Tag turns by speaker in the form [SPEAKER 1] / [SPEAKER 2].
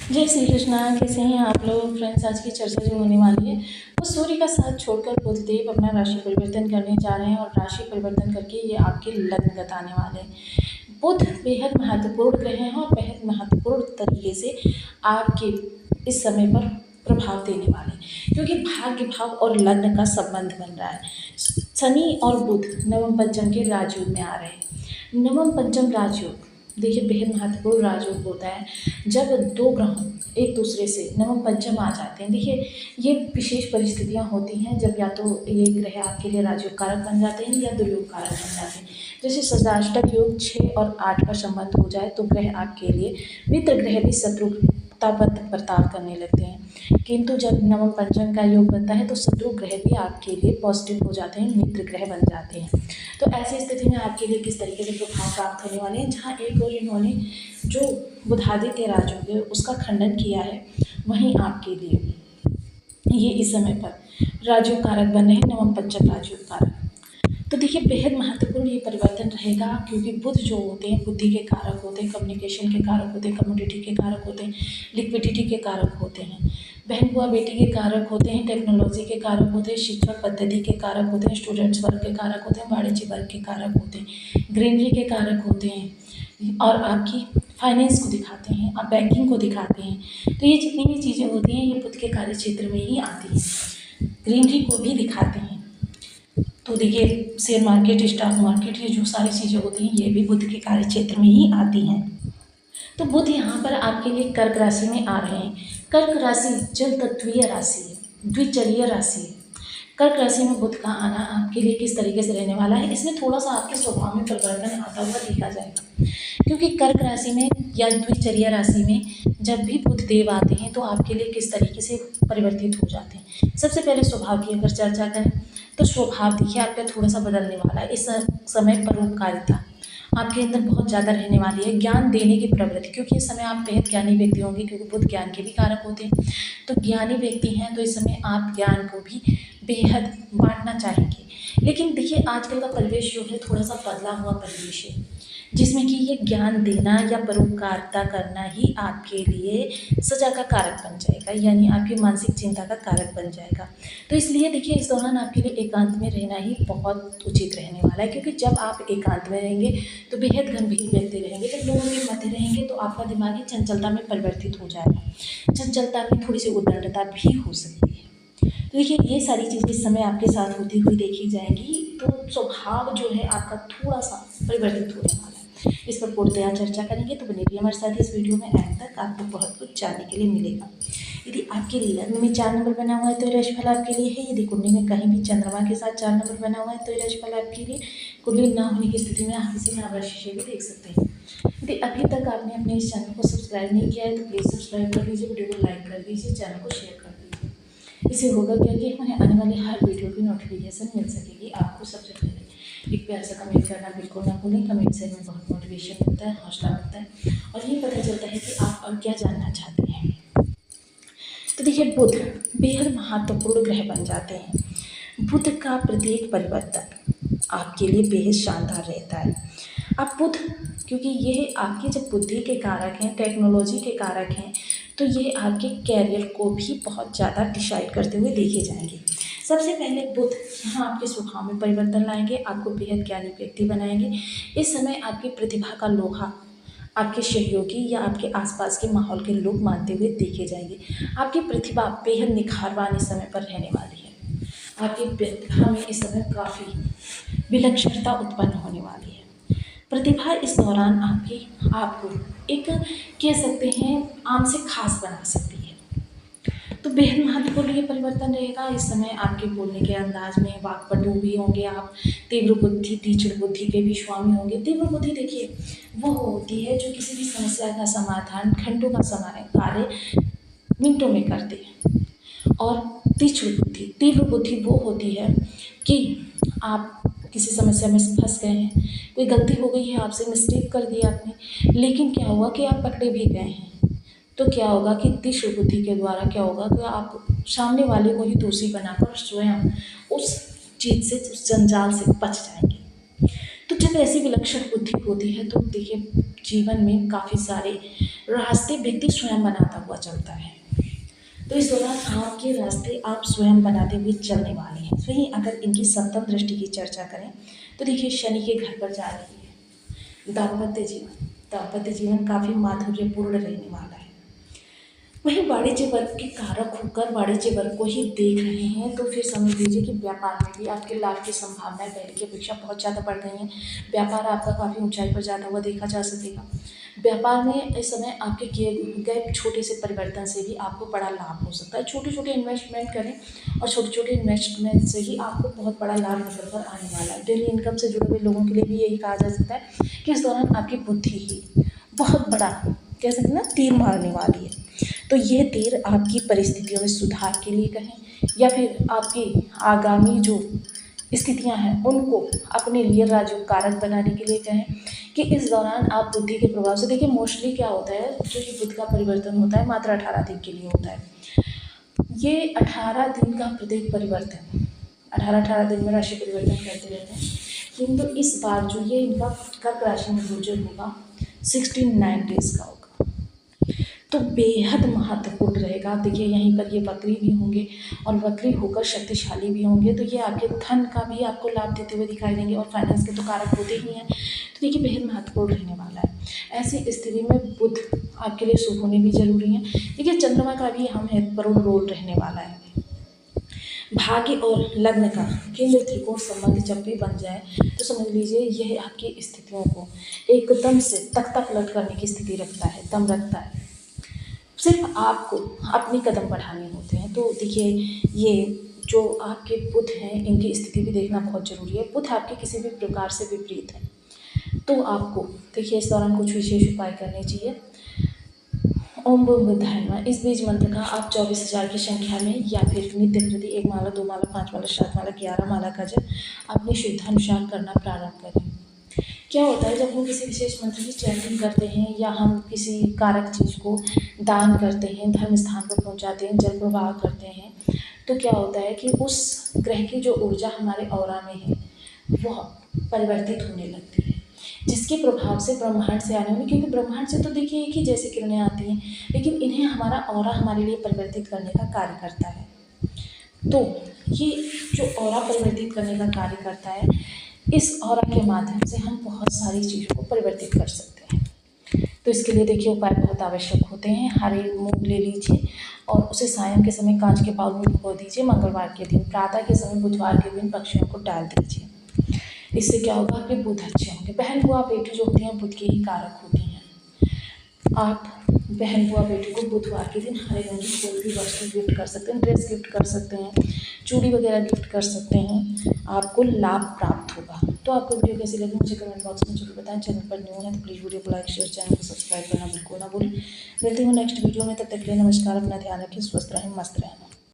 [SPEAKER 1] जय श्री कृष्णा। कैसे हैं आप लोग फ्रेंड्स। आज की चर्चा जो होने वाली है वो सूर्य का साथ छोड़कर बुधदेव अपना राशि परिवर्तन करने जा रहे हैं और राशि परिवर्तन करके ये आपके लग्न बताने वाले हैं। बुध बेहद महत्वपूर्ण ग्रह हैं और बेहद महत्वपूर्ण तरीके से आपके इस समय पर प्रभाव देने वाले हैं, क्योंकि भाग्य भाव और लग्न का संबंध बन रहा है। शनि और बुध नवम पंचम के राजयोग में आ रहे हैं। नवम पंचम राजयोग देखिए बेहद महत्वपूर्ण राजयोग होता है जब दो ग्रह एक दूसरे से नवम पंचम आ जाते हैं। देखिए ये विशेष परिस्थितियां होती हैं जब या तो ये ग्रह आपके लिए राजयोग कारक बन जाते हैं या दुर्योग कारक बन जाते हैं। जैसे सदाष्टक योग 6 और 8 का संबंध हो जाए तो ग्रह आपके लिए मित्र ग्रह भी शत्रुतावत बर्ताव करने लगते हैं, किंतु जब नवम पंचम का योग बनता है तो शत्रु ग्रह भी आपके लिए पॉजिटिव हो जाते हैं, मित्र ग्रह बन जाते हैं। तो ऐसी स्थिति में आपके लिए किस तरीके से प्रभाव प्राप्त होने वाले हैं, जहाँ एक और इन्होंने जो बुधादित्य राजयोग है उसका खंडन किया है, वहीं आपके लिए ये इस समय पर राजयोग कारक बन रहे हैं, नवम पंचम राजयोग कारक। तो देखिए बेहद महत्वपूर्ण ये परिवर्तन रहेगा, क्योंकि बुध जो होते हैं बुद्धि के कारक होते हैं, कम्युनिकेशन के कारक होते हैं, कम्युनिटी के कारक होते हैं, लिक्विडिटी के कारक होते हैं, बहन बुआ बेटी के कारक होते हैं, टेक्नोलॉजी के कारक होते हैं, शिक्षा पद्धति के कारक होते हैं, स्टूडेंट्स वर्ग के कारक होते हैं, वाणिज्य वर्ग के कारक होते हैं, ग्रीनरी के कारक होते हैं और आपकी फाइनेंस को दिखाते हैं, आप बैंकिंग को दिखाते हैं। तो ये जितनी भी चीज़ें होती हैं ये बुध के कार्य क्षेत्र में ही आती हैं। ग्रीनरी को भी दिखाते हैं। तो देखिए शेयर मार्केट, स्टॉक मार्केट, ये जो सारी चीज़ें होती हैं ये भी बुध के कार्य क्षेत्र में ही आती हैं। तो बुध यहाँ पर आपके लिए कर्क राशि में आ रहे हैं। कर्क राशि जल तत्वीय राशि है, द्विचरीय राशि है। कर्क राशि में बुध का आना आपके लिए किस तरीके से रहने वाला है, इसमें थोड़ा सा आपके स्वभाव में परिवर्तन आता हुआ देखा जाएगा, क्योंकि कर्क राशि में या द्विचरीय राशि में जब भी बुध देव आते हैं तो आपके लिए किस तरीके से परिवर्तित हो जाते हैं। सबसे पहले स्वभाव की अगर चर्चा करें तो स्वभाव देखिए आपका थोड़ा सा बदलने वाला है। इस समय परोपकारिता आपके अंदर बहुत ज़्यादा रहने वाली है, ज्ञान देने की प्रवृत्ति, क्योंकि इस समय आप बेहद ज्ञानी व्यक्ति होंगे, क्योंकि बुध ज्ञान के भी कारक होते हैं। तो ज्ञानी व्यक्ति हैं तो इस समय आप ज्ञान को भी बेहद बांटना चाहेंगे। लेकिन देखिए आजकल का परिवेश जो है थोड़ा सा बदला हुआ परिवेश है, जिसमें कि ये ज्ञान देना या परोपकारिता करना ही आपके लिए सजा का कारक बन जाएगा, यानी आपकी मानसिक चिंता का कारक बन जाएगा। तो इसलिए देखिए इस दौरान आपके लिए एकांत में रहना ही बहुत उचित रहने वाला है, क्योंकि जब आप एकांत में रहेंगे तो बेहद गंभीर व्यक्ति रहेंगे। जब लोगों के मध्य रहेंगे तो आपका दिमाग ही चंचलता में परिवर्तित हो जाएगा, चंचलता में थोड़ी सी उद्दंडता भी हो सकती है। तो देखिए ये सारी चीज़ें इस समय आपके साथ होती हुई देखी जाएंगी, तो स्वभाव जो है आपका थोड़ा सा परिवर्तित होने वाला है। इस पर पूर्णतया चर्चा करेंगे, तो बने रहिए हमारे साथ इस वीडियो में, एंड तक आपको बहुत कुछ जानने के लिए मिलेगा। यदि आपके लग्न में 4 नंबर बना हुआ है तो राशिफल आपके लिए है। यदि कुंडली में कहीं भी चंद्रमा के साथ 4 नंबर बना हुआ है तो राशिफल आपके लिए। कुंडली ना होने की स्थिति में आप किसी में आवर्षिशे भी देख सकते हैं। यदि अभी तक आपने अपने इस चैनल को सब्सक्राइब नहीं किया है तो प्लीज़ सब्सक्राइब कर लीजिए, वीडियो को लाइक कर दीजिए, चैनल को शेयर कर दीजिए। इससे होगा क्या कि हमारे आने वाले हर वीडियो की नोटिफिकेशन मिल सकेगी आपको सबसे पहले। एक प्यार सा कमेंट करना बिल्कुल ना भूलें, कमेंट से हमें बहुत मोटिवेशन मिलता है, हौसला मिलता है और ये पता चलता है कि आप और क्या जानना चाहते हैं। तो देखिए बुध बेहद महत्वपूर्ण ग्रह बन जाते हैं। बुध का प्रत्येक परिवर्तन आपके लिए बेहद शानदार रहता है। अब बुध क्योंकि ये आपकी जब बुद्धि के कारक हैं, टेक्नोलॉजी के कारक हैं, तो ये आपके कैरियर को भी बहुत ज़्यादा डिसाइड करते हुए देखे जाएंगे। सबसे पहले बुध यहाँ आपके स्वभाव में परिवर्तन लाएंगे, आपको बेहद ज्ञानी व्यक्ति बनाएंगे। इस समय आपकी प्रतिभा का लोहा आपके सहयोगी या आपके आसपास के माहौल के लोग मानते हुए देखे जाएंगे। आपकी प्रतिभा बेहद निखारवान इस समय पर रहने वाली है। आपकी प्रतिभा में इस समय काफ़ी विलक्षणता उत्पन्न होने वाली है। प्रतिभा इस दौरान आपको एक कह सकते हैं आम से खास बना सकती है। तो बेहद महत्वपूर्ण ये परिवर्तन रहेगा। इस समय आपके बोलने के अंदाज में वाक्पटु भी होंगे आप, तीव्र बुद्धि, तीक्ष्ण बुद्धि के भी स्वामी होंगे। तीव्र बुद्धि देखिए वो होती है जो किसी भी समस्या का समाधान घंटों का समय कार्य मिनटों में करते हैं, और तीव्र बुद्धि वो होती है कि आप किसी समस्या में फंस गए हैं, कोई गलती हो गई है आपसे, मिस्टेक कर दी आपने, लेकिन क्या हुआ कि आप पकड़े भी गए हैं। तो क्या होगा कि तीक्ष्ण बुद्धि के द्वारा क्या होगा कि आप सामने वाले को ही दोषी बनाकर स्वयं उस चीज़ से, उस जंजाल से बच जाएंगे। तो जब ऐसी विलक्षण बुद्धि होती है तो देखिए जीवन में काफ़ी सारे रास्ते व्यक्ति स्वयं बनाता हुआ चलता है। तो इस दौरान आपके रास्ते आप स्वयं बनाते हुए चलने वाले हैं। वहीं अगर इनकी सप्तम दृष्टि की चर्चा करें तो देखिए शनि के घर पर जा रही है। दाम्पत्य जीवन काफ़ी माधुर्यपूर्ण रहने वाला है। वहीं वाणिज्य वर्ग के कारक होकर वाणिज्य वर्ग को ही देख रहे हैं, तो फिर समझ लीजिए कि व्यापार में भी आपके लाभ की संभावनाएं पहले की अपेक्षा बहुत ज़्यादा बढ़ गई हैं। व्यापार आपका काफ़ी ऊंचाई पर जाता हुआ देखा जा सकेगा। व्यापार में इस समय आपके किए गए छोटे से परिवर्तन से भी आपको बड़ा लाभ हो सकता है। छोटे छोटे इन्वेस्टमेंट करें और छोटे छोटे इन्वेस्टमेंट से ही आपको बहुत बड़ा लाभ निकल कर आने वाला है। डेली इनकम से जुड़े हुए लोगों के लिए भी यही कहा जा सकता है कि इस दौरान आपकी बुद्धि ही बहुत बड़ा कह सकते हैं ना तीर मारने वाली है। तो ये तीर आपकी परिस्थितियों में सुधार के लिए कहें या फिर आपकी आगामी जो स्थितियां हैं उनको अपने लिए राजकारक बनाने के लिए कहें कि इस दौरान आप बुद्धि के प्रभाव से देखिए मोस्टली क्या होता है, जो ये बुद्धि का परिवर्तन होता है मात्र 18 दिन के लिए होता है। ये 18 दिन का प्रत्येक परिवर्तन 18 दिन में राशि परिवर्तन करते रहते हैं, किंतु इस बार जो ये इनका कर्क राशि में गोचर होगा 69 डेज का होगा, तो बेहद महत्वपूर्ण रहेगा। देखिए यहीं पर ये वक्री भी होंगे और वक्री होकर शक्तिशाली भी होंगे, तो ये आपके धन का भी आपको लाभ देते हुए दिखाई देंगे और फाइनेंस के तो कारक होते ही हैं। तो देखिए बेहद महत्वपूर्ण रहने वाला है। ऐसी स्थिति में बुध आपके लिए शुभ होने भी जरूरी है। देखिए चंद्रमा का भी हम महत्वपूर्ण रोल रहने वाला है। भाग्य और लग्न का केंद्र त्रिकोण संबंध जब भी बन जाए तो समझ लीजिए यह आपकी स्थितियों को एकदम से तख्ता पलट करने की स्थिति रखता है, दम रखता है। सिर्फ आपको अपनी कदम बढ़ाने होते हैं। तो देखिए ये जो आपके बुध हैं इनकी स्थिति भी देखना बहुत ज़रूरी है। बुध आपके किसी भी प्रकार से विपरीत है तो आपको देखिए इस दौरान कुछ विशेष उपाय करने चाहिए। ओम बूम बुधाय नमः इस बीज मंत्र का आप 24,000 की संख्या में या फिर नित्य प्रति 1 माला 2 माला 5 माला 7 माला 11 माला का जप अपनी शुद्धानुसार करना प्रारंभ करें। क्या होता है जब हम किसी विशेष मंत्र की चैंटिंग करते हैं या हम किसी कारक चीज़ को दान करते हैं, धर्म स्थान पर पहुंचाते हैं, जल प्रवाह करते हैं, तो क्या होता है कि उस ग्रह की जो ऊर्जा हमारे ऑरा में है वह परिवर्तित होने लगती है, जिसके प्रभाव से ब्रह्मांड से आने वाली, क्योंकि ब्रह्मांड से तो देखिए एक ही जैसी किरणें आती हैं, लेकिन इन्हें हमारा ऑरा हमारे लिए परिवर्तित करने का कार्य करता है। तो ये जो ऑरा परिवर्तित करने का कार्य करता है, इस ऑरा के माध्यम से हम बहुत सारी चीज़ों को परिवर्तित कर सकते हैं। तो इसके लिए देखिए उपाय बहुत आवश्यक होते हैं। हरे मूंग ले लीजिए और उसे सायं के समय कांच के बाउल में भिगो दीजिए। मंगलवार के दिन, प्रातः के समय, बुधवार के दिन पक्षियों को डाल दीजिए। इससे क्या होगा, आपके बुध अच्छे होंगे। बहन बुआ बेटी जो होती हैं बुध के ही कारक होती हैं। आप बहन बुआ बेटी को बुधवार के दिन हरे रंग की कोई भी वस्तु गिफ्ट कर सकते हैं, ड्रेस गिफ्ट कर सकते हैं, चूड़ी वगैरह गिफ्ट कर सकते हैं, आपको लाभ प्राप्त होगा। तो आपको वीडियो कैसी लगी मुझे कमेंट बॉक्स में जरूर बताएं। चैनल पर न्यू है तो प्लीज़ वीडियो को लाइक शेयर, चैनल को सब्सक्राइब करना बिल्कुल ना भूलें। मिलते हैं नेक्स्ट वीडियो में, तब तक के लिए नमस्कार। अपना ध्यान रखें, स्वस्थ रहें, मस्त रहें।